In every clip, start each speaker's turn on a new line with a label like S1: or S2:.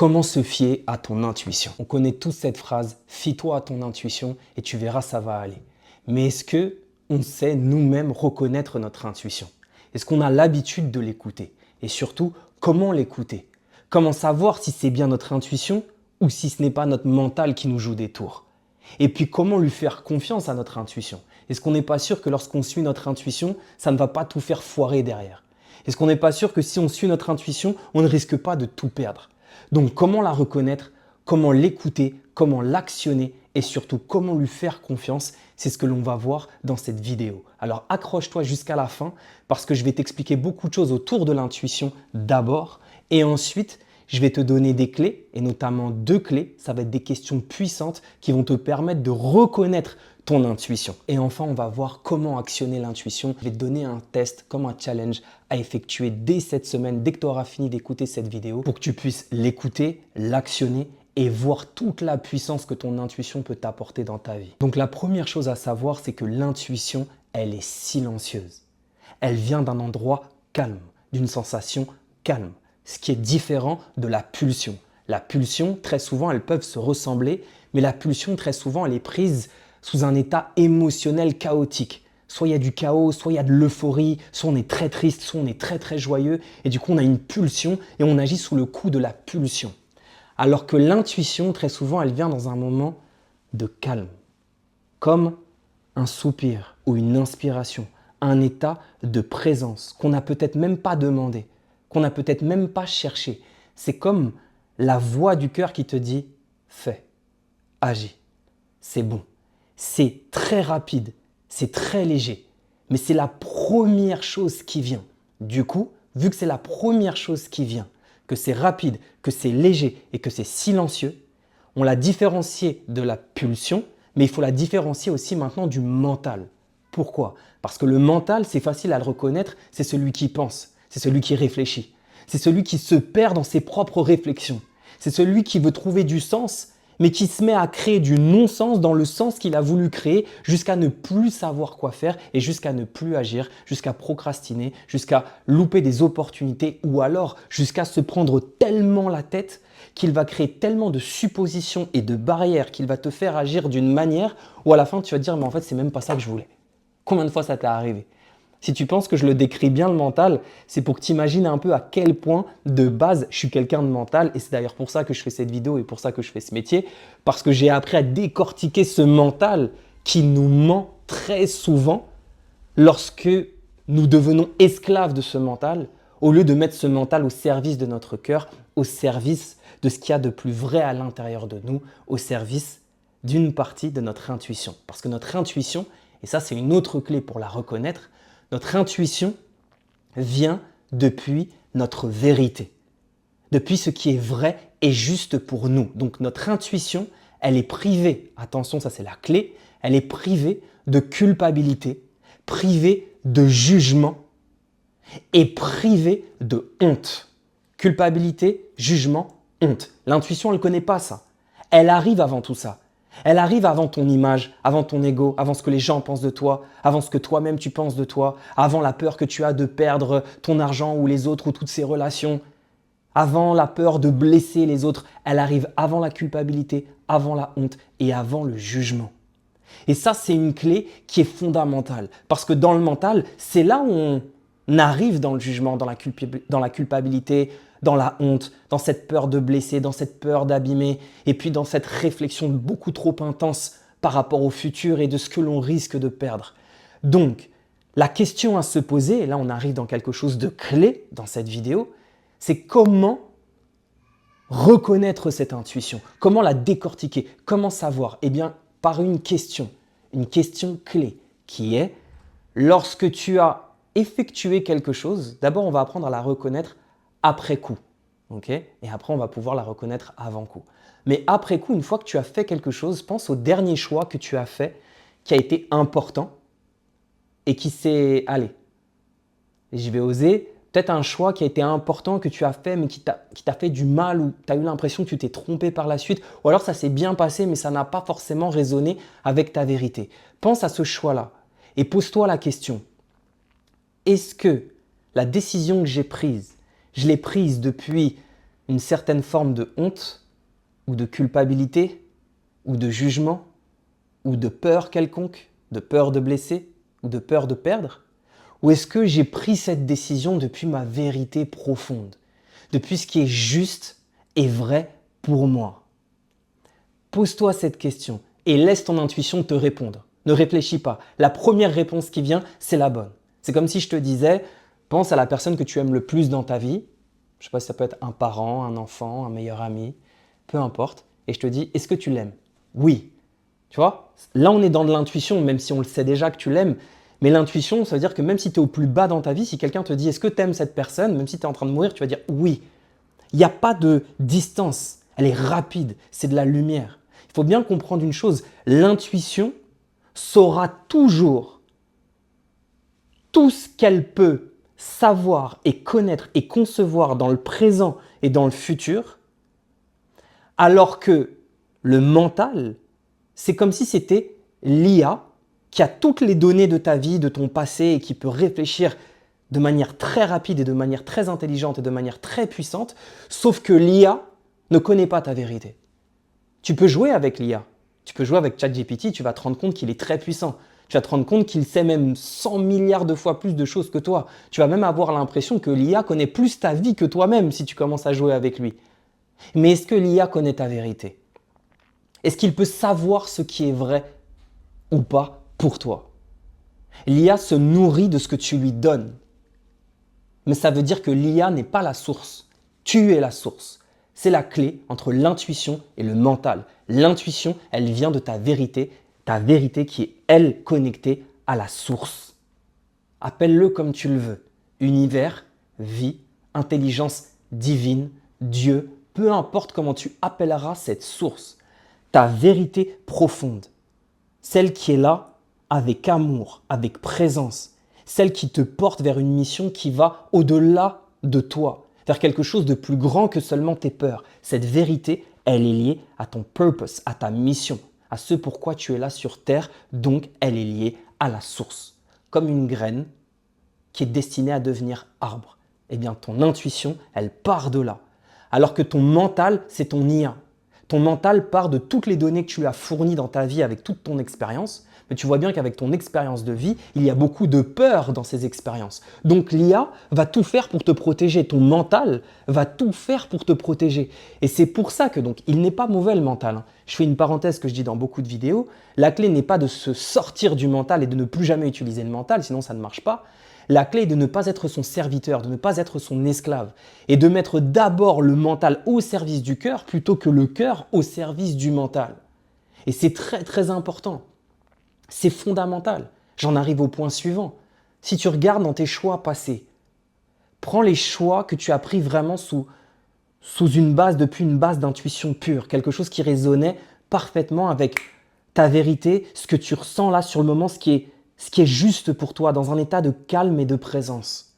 S1: Comment se fier à ton intuition? On connaît tous cette phrase, fie-toi à ton intuition et tu verras, ça va aller. Mais est-ce que on sait nous-mêmes reconnaître notre intuition? Est-ce qu'on a l'habitude de l'écouter? Et surtout, comment l'écouter? Comment savoir si c'est bien notre intuition ou si ce n'est pas notre mental qui nous joue des tours? Et puis, comment lui faire confiance à notre intuition? Est-ce qu'on n'est pas sûr que lorsqu'on suit notre intuition, ça ne va pas tout faire foirer derrière? Est-ce qu'on n'est pas sûr que si on suit notre intuition, on ne risque pas de tout perdre? Donc, comment la reconnaître, comment l'écouter, comment l'actionner et surtout comment lui faire confiance, c'est ce que l'on va voir dans cette vidéo. Alors, accroche-toi jusqu'à la fin parce que je vais t'expliquer beaucoup de choses autour de l'intuition d'abord et ensuite, je vais te donner des clés et notamment 2 clés. Ça va être des questions puissantes qui vont te permettre de reconnaître ton intuition. Et enfin, on va voir comment actionner l'intuition. Je vais te donner un test comme un challenge à effectuer dès cette semaine, dès que tu auras fini d'écouter cette vidéo, pour que tu puisses l'écouter, l'actionner et voir toute la puissance que ton intuition peut t'apporter dans ta vie. Donc la première chose à savoir, c'est que l'intuition, elle est silencieuse. Elle vient d'un endroit calme, d'une sensation calme, ce qui est différent de la pulsion. La pulsion, très souvent, elles peuvent se ressembler, mais la pulsion, très souvent, elle est prise sous un état émotionnel chaotique. Soit il y a du chaos, soit il y a de l'euphorie, soit on est très triste, soit on est très joyeux. Et du coup, on a une pulsion et on agit sous le coup de la pulsion. Alors que l'intuition, très souvent, elle vient dans un moment de calme. Comme un soupir ou une inspiration. Un état de présence qu'on n'a peut-être même pas demandé, qu'on n'a peut-être même pas cherché. C'est comme la voix du cœur qui te dit « fais, agis, c'est bon ». C'est très rapide, c'est très léger, mais c'est la première chose qui vient. Du coup, vu que c'est la première chose qui vient, que c'est rapide, que c'est léger et que c'est silencieux, on l'a différencié de la pulsion, mais il faut la différencier aussi maintenant du mental. Pourquoi? Parce que le mental, c'est facile à le reconnaître, c'est celui qui pense, c'est celui qui réfléchit, c'est celui qui se perd dans ses propres réflexions, c'est celui qui veut trouver du sens, mais qui se met à créer du non-sens dans le sens qu'il a voulu créer jusqu'à ne plus savoir quoi faire et jusqu'à ne plus agir, jusqu'à procrastiner, jusqu'à louper des opportunités ou alors jusqu'à se prendre tellement la tête qu'il va créer tellement de suppositions et de barrières qu'il va te faire agir d'une manière où à la fin tu vas te dire « mais en fait c'est même pas ça que je voulais ». Combien de fois ça t'est arrivé? Si tu penses que je le décris bien le mental, c'est pour que tu imagines un peu à quel point de base je suis quelqu'un de mental et c'est d'ailleurs pour ça que je fais cette vidéo et pour ça que je fais ce métier parce que j'ai appris à décortiquer ce mental qui nous ment très souvent lorsque nous devenons esclaves de ce mental au lieu de mettre ce mental au service de notre cœur, au service de ce qu'il y a de plus vrai à l'intérieur de nous, au service d'une partie de notre intuition. Parce que notre intuition, et ça c'est une autre clé pour la reconnaître, notre intuition vient depuis notre vérité, depuis ce qui est vrai et juste pour nous. Donc notre intuition, elle est privée, attention ça c'est la clé, elle est privée de culpabilité, privée de jugement et privée de honte. Culpabilité, jugement, honte. L'intuition, elle ne connaît pas ça. Elle arrive avant tout ça. Elle arrive avant ton image, avant ton ego, avant ce que les gens pensent de toi, avant ce que toi-même tu penses de toi, avant la peur que tu as de perdre ton argent ou les autres ou toutes ces relations, avant la peur de blesser les autres. Elle arrive avant la culpabilité, avant la honte et avant le jugement. Et ça, c'est une clé qui est fondamentale parce que dans le mental, c'est là où on arrive dans le jugement, dans la culpabilité, dans la honte, dans cette peur de blesser, dans cette peur d'abîmer et puis dans cette réflexion beaucoup trop intense par rapport au futur et de ce que l'on risque de perdre. Donc, la question à se poser, et là on arrive dans quelque chose de clé dans cette vidéo, c'est comment reconnaître cette intuition, comment la décortiquer, comment savoir? Eh bien, par une question clé qui est lorsque tu as effectué quelque chose, d'abord on va apprendre à la reconnaître après coup, ok? Et après on va pouvoir la reconnaître avant coup. Mais après coup, une fois que tu as fait quelque chose, pense au dernier choix que tu as fait qui a été important et qui s'est allé. Et je vais oser, peut-être un choix qui a été important que tu as fait mais qui t'a fait du mal ou tu as eu l'impression que tu t'es trompé par la suite ou alors ça s'est bien passé mais ça n'a pas forcément résonné avec ta vérité. Pense à ce choix-là et pose-toi la question. Est-ce que la décision que j'ai prise, je l'ai prise depuis une certaine forme de honte ou de culpabilité ou de jugement ou de peur quelconque, de peur de blesser ou de peur de perdre? Ou est-ce que j'ai pris cette décision depuis ma vérité profonde, depuis ce qui est juste et vrai pour moi? Pose-toi cette question et laisse ton intuition te répondre. Ne réfléchis pas. La première réponse qui vient, c'est la bonne. C'est comme si je te disais, pense à la personne que tu aimes le plus dans ta vie. Je ne sais pas si ça peut être un parent, un enfant, un meilleur ami, peu importe. Et je te dis, est-ce que tu l'aimes? Oui. Tu vois? Là, on est dans de l'intuition, même si on le sait déjà que tu l'aimes. Mais l'intuition, ça veut dire que même si tu es au plus bas dans ta vie, si quelqu'un te dit, est-ce que tu aimes cette personne? Même si tu es en train de mourir, tu vas dire oui. Il n'y a pas de distance. Elle est rapide. C'est de la lumière. Il faut bien comprendre une chose. L'intuition saura toujours tout ce qu'elle peut savoir et connaître et concevoir dans le présent et dans le futur, alors que le mental, c'est comme si c'était l'IA qui a toutes les données de ta vie, de ton passé et qui peut réfléchir de manière très rapide et de manière très intelligente et de manière très puissante, sauf que l'IA ne connaît pas ta vérité. Tu peux jouer avec l'IA, tu peux jouer avec ChatGPT, tu vas te rendre compte qu'il est très puissant. Tu vas te rendre compte qu'il sait même 100 milliards de fois plus de choses que toi. Tu vas même avoir l'impression que l'IA connaît plus ta vie que toi-même si tu commences à jouer avec lui. Mais est-ce que l'IA connaît ta vérité? Est-ce qu'il peut savoir ce qui est vrai ou pas pour toi? L'IA se nourrit de ce que tu lui donnes. Mais ça veut dire que l'IA n'est pas la source. Tu es la source. C'est la clé entre l'intuition et le mental. L'intuition, elle vient de ta vérité qui est, elle, connectée à la source. Appelle-le comme tu le veux. Univers, vie, intelligence divine, Dieu, peu importe comment tu appelleras cette source. Ta vérité profonde, celle qui est là avec amour, avec présence, celle qui te porte vers une mission qui va au-delà de toi, vers quelque chose de plus grand que seulement tes peurs. Cette vérité, elle est liée à ton purpose, à ta mission, à ce pourquoi tu es là sur Terre, donc elle est liée à la source. Comme une graine qui est destinée à devenir arbre. Eh bien, ton intuition, elle part de là. Alors que ton mental, c'est ton IA. Ton mental part de toutes les données que tu lui as fournies dans ta vie avec toute ton expérience. Mais tu vois bien qu'avec ton expérience de vie, il y a beaucoup de peur dans ces expériences. Donc l'IA va tout faire pour te protéger. Ton mental va tout faire pour te protéger. Et c'est pour ça que donc il n'est pas mauvais le mental, hein. Je fais une parenthèse que je dis dans beaucoup de vidéos. La clé n'est pas de se sortir du mental et de ne plus jamais utiliser le mental, sinon ça ne marche pas. La clé est de ne pas être son serviteur, de ne pas être son esclave et de mettre d'abord le mental au service du cœur plutôt que le cœur au service du mental. Et c'est très très important. C'est fondamental. J'en arrive au point suivant. Si tu regardes dans tes choix passés, prends les choix que tu as pris vraiment depuis une base d'intuition pure, quelque chose qui résonnait parfaitement avec ta vérité, ce que tu ressens là sur le moment, ce qui est juste pour toi, dans un état de calme et de présence.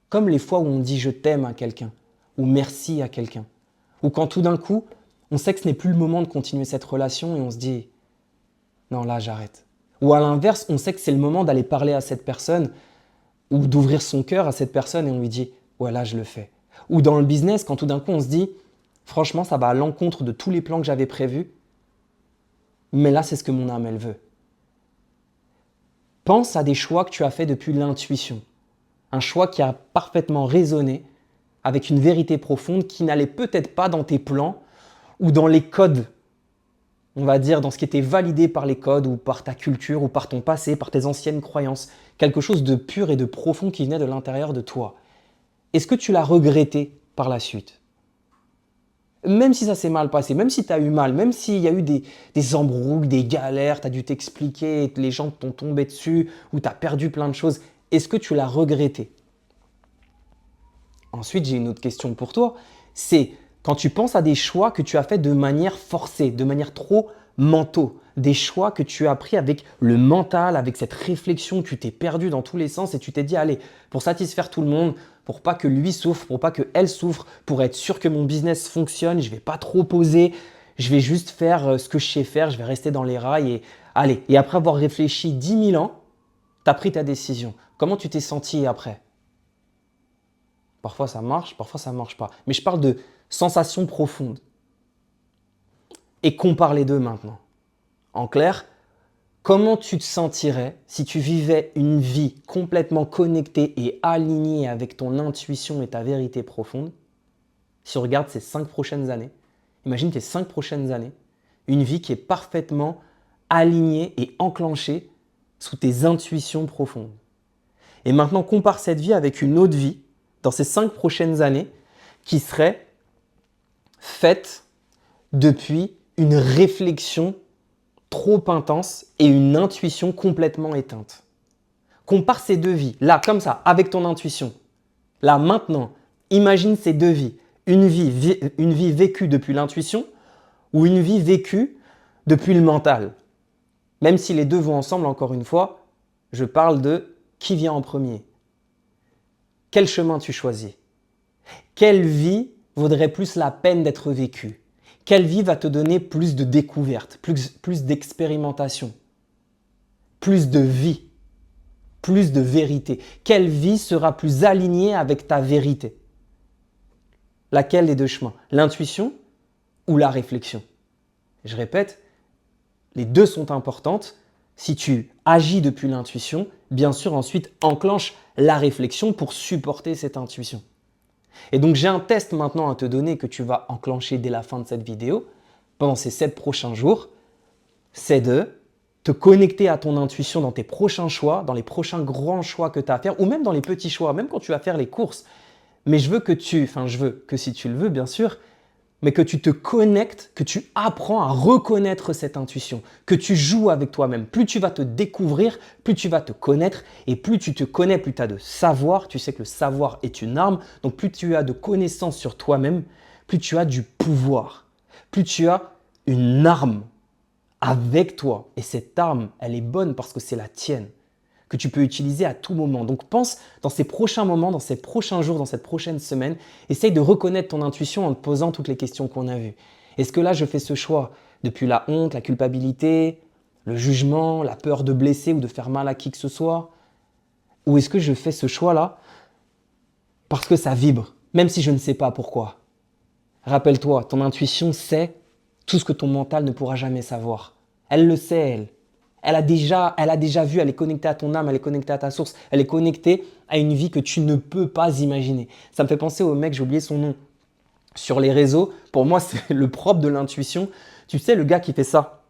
S1: Comme les fois où on dit je t'aime à quelqu'un, ou merci à quelqu'un, ou quand tout d'un coup, on sait que ce n'est plus le moment de continuer cette relation et on se dit non, là j'arrête. Ou à l'inverse, on sait que c'est le moment d'aller parler à cette personne ou d'ouvrir son cœur à cette personne et on lui dit ouais, là je le fais. Ou dans le business, quand tout d'un coup on se dit franchement, ça va à l'encontre de tous les plans que j'avais prévus, mais là c'est ce que mon âme elle veut. Pense à des choix que tu as fait depuis l'intuition. Un choix qui a parfaitement résonné avec une vérité profonde qui n'allait peut-être pas dans tes plans ou dans les codes, on va dire dans ce qui était validé par les codes ou par ta culture ou par ton passé, par tes anciennes croyances. Quelque chose de pur et de profond qui venait de l'intérieur de toi. Est-ce que tu l'as regretté par la suite? Même si ça s'est mal passé, même si tu as eu mal, même s'il y a eu des embrouilles, des galères, tu as dû t'expliquer, les gens t'ont tombé dessus ou tu as perdu plein de choses, est-ce que tu l'as regretté? Ensuite, j'ai une autre question pour toi. C'est quand tu penses à des choix que tu as fait de manière forcée, de manière trop mentaux, des choix que tu as pris avec le mental, avec cette réflexion, tu t'es perdu dans tous les sens et tu t'es dit, allez, pour satisfaire tout le monde, pour pas que lui souffre, pour pas qu'elle souffre, pour être sûr que mon business fonctionne, je vais pas trop poser, je vais juste faire ce que je sais faire, je vais rester dans les rails et allez. Et après avoir réfléchi 10 000 ans, tu as pris ta décision. Comment tu t'es senti après? Parfois ça marche pas. Mais je parle sensation profonde. Et compare les deux maintenant. En clair, comment tu te sentirais si tu vivais une vie complètement connectée et alignée avec ton intuition et ta vérité profonde? Si on regarde ces 5 prochaines années, imagine tes 5 prochaines années, une vie qui est parfaitement alignée et enclenchée sous tes intuitions profondes. Et maintenant, compare cette vie avec une autre vie dans ces 5 prochaines années qui serait faite depuis une réflexion trop intense et une intuition complètement éteinte. Compare ces deux vies, là, comme ça, avec ton intuition. Là, maintenant, imagine ces deux vies. Une vie vécue depuis l'intuition ou une vie vécue depuis le mental. Même si les deux vont ensemble, encore une fois, je parle de qui vient en premier. Quel chemin tu choisis? Quelle vie vaudrait plus la peine d'être vécue? Quelle vie va te donner plus de découvertes, plus d'expérimentation, plus de vie, plus de vérité? Quelle vie sera plus alignée avec ta vérité? Laquelle des deux chemins? L'intuition ou la réflexion? Je répète, les deux sont importantes. Si tu agis depuis l'intuition, bien sûr, ensuite enclenche la réflexion pour supporter cette intuition. Et donc, j'ai un test maintenant à te donner que tu vas enclencher dès la fin de cette vidéo, pendant ces 7 prochains jours. C'est de te connecter à ton intuition dans tes prochains choix, dans les prochains grands choix que tu as à faire, ou même dans les petits choix, même quand tu vas faire les courses. Mais je veux que si tu le veux, bien sûr, mais que tu te connectes, que tu apprends à reconnaître cette intuition, que tu joues avec toi-même. Plus tu vas te découvrir, plus tu vas te connaître, et plus tu te connais, plus tu as de savoir. Tu sais que le savoir est une arme, donc plus tu as de connaissances sur toi-même, plus tu as du pouvoir, plus tu as une arme avec toi. Et cette arme, elle est bonne parce que c'est la tienne, que tu peux utiliser à tout moment. Donc pense dans ces prochains moments, dans ces prochains jours, dans cette prochaine semaine, essaye de reconnaître ton intuition en te posant toutes les questions qu'on a vues. Est-ce que là, je fais ce choix depuis la honte, la culpabilité, le jugement, la peur de blesser ou de faire mal à qui que ce soit? Ou est-ce que je fais ce choix-là parce que ça vibre, même si je ne sais pas pourquoi? Rappelle-toi, ton intuition sait tout ce que ton mental ne pourra jamais savoir. Elle le sait, elle. Elle a déjà vu, elle est connectée à ton âme, elle est connectée à ta source, elle est connectée à une vie que tu ne peux pas imaginer. Ça me fait penser au mec, j'ai oublié son nom, sur les réseaux. Pour moi, c'est le propre de l'intuition. Tu sais, le gars qui fait ça,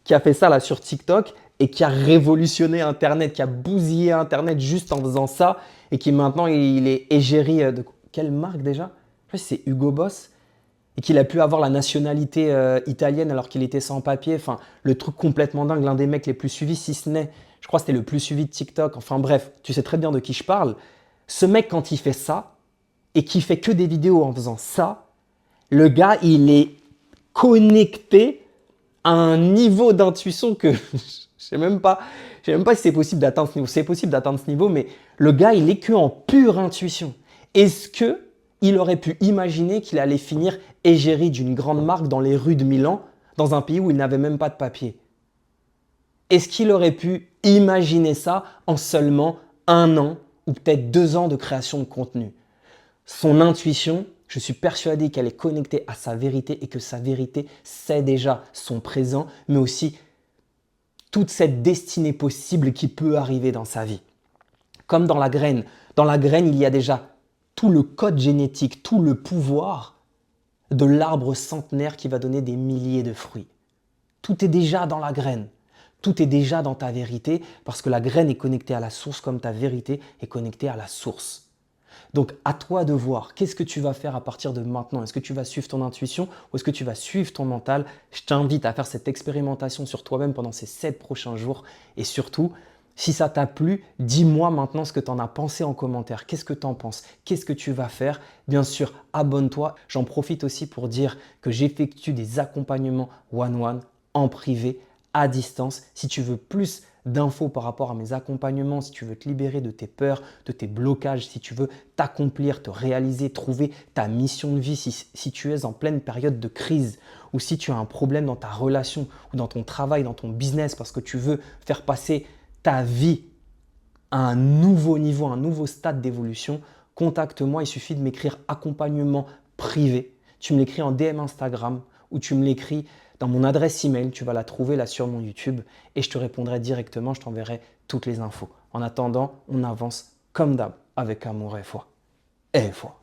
S1: qui a fait ça là sur TikTok et qui a révolutionné Internet, qui a bousillé Internet juste en faisant ça et qui maintenant, il est égérie de quelle marque déjà? Je sais pas si c'est Hugo Boss. Et qu'il a pu avoir la nationalité italienne alors qu'il était sans papier. Enfin, le truc complètement dingue, l'un des mecs les plus suivis, si ce n'est, je crois que c'était le plus suivi de TikTok. Enfin bref, tu sais très bien de qui je parle. Ce mec, quand il fait ça, et qu'il fait que des vidéos en faisant ça, le gars, il est connecté à un niveau d'intuition que je ne sais même pas si c'est possible d'atteindre ce niveau. C'est possible d'atteindre ce niveau, mais le gars, il est que en pure intuition. Est-ce que il aurait pu imaginer qu'il allait finir égérie d'une grande marque dans les rues de Milan, dans un pays où il n'avait même pas de papier? Est-ce qu'il aurait pu imaginer ça en seulement 1 an ou peut-être 2 ans de création de contenu? Son intuition, je suis persuadé qu'elle est connectée à sa vérité et que sa vérité, c'est déjà son présent, mais aussi toute cette destinée possible qui peut arriver dans sa vie. Comme dans la graine. Dans la graine, il y a déjà tout le code génétique, tout le pouvoir de l'arbre centenaire qui va donner des milliers de fruits. Tout est déjà dans la graine. Tout est déjà dans ta vérité parce que la graine est connectée à la source comme ta vérité est connectée à la source. Donc à toi de voir qu'est-ce que tu vas faire à partir de maintenant. Est-ce que tu vas suivre ton intuition ou est-ce que tu vas suivre ton mental? Je t'invite à faire cette expérimentation sur toi-même pendant ces 7 prochains jours et surtout, si ça t'a plu, dis-moi maintenant ce que tu en as pensé en commentaire. Qu'est-ce que tu en penses? Qu'est-ce que tu vas faire? Bien sûr, abonne-toi. J'en profite aussi pour dire que j'effectue des accompagnements one-one en privé, à distance. Si tu veux plus d'infos par rapport à mes accompagnements, si tu veux te libérer de tes peurs, de tes blocages, si tu veux t'accomplir, te réaliser, trouver ta mission de vie, si tu es en pleine période de crise ou si tu as un problème dans ta relation ou dans ton travail, dans ton business parce que tu veux faire passer ta vie à un nouveau niveau, un nouveau stade d'évolution, contacte-moi. Il suffit de m'écrire accompagnement privé, tu me l'écris en DM Instagram ou tu me l'écris dans mon adresse email, tu vas la trouver là sur mon YouTube et je te répondrai directement, je t'enverrai toutes les infos. En attendant, on avance comme d'hab avec amour et foi. Et foi.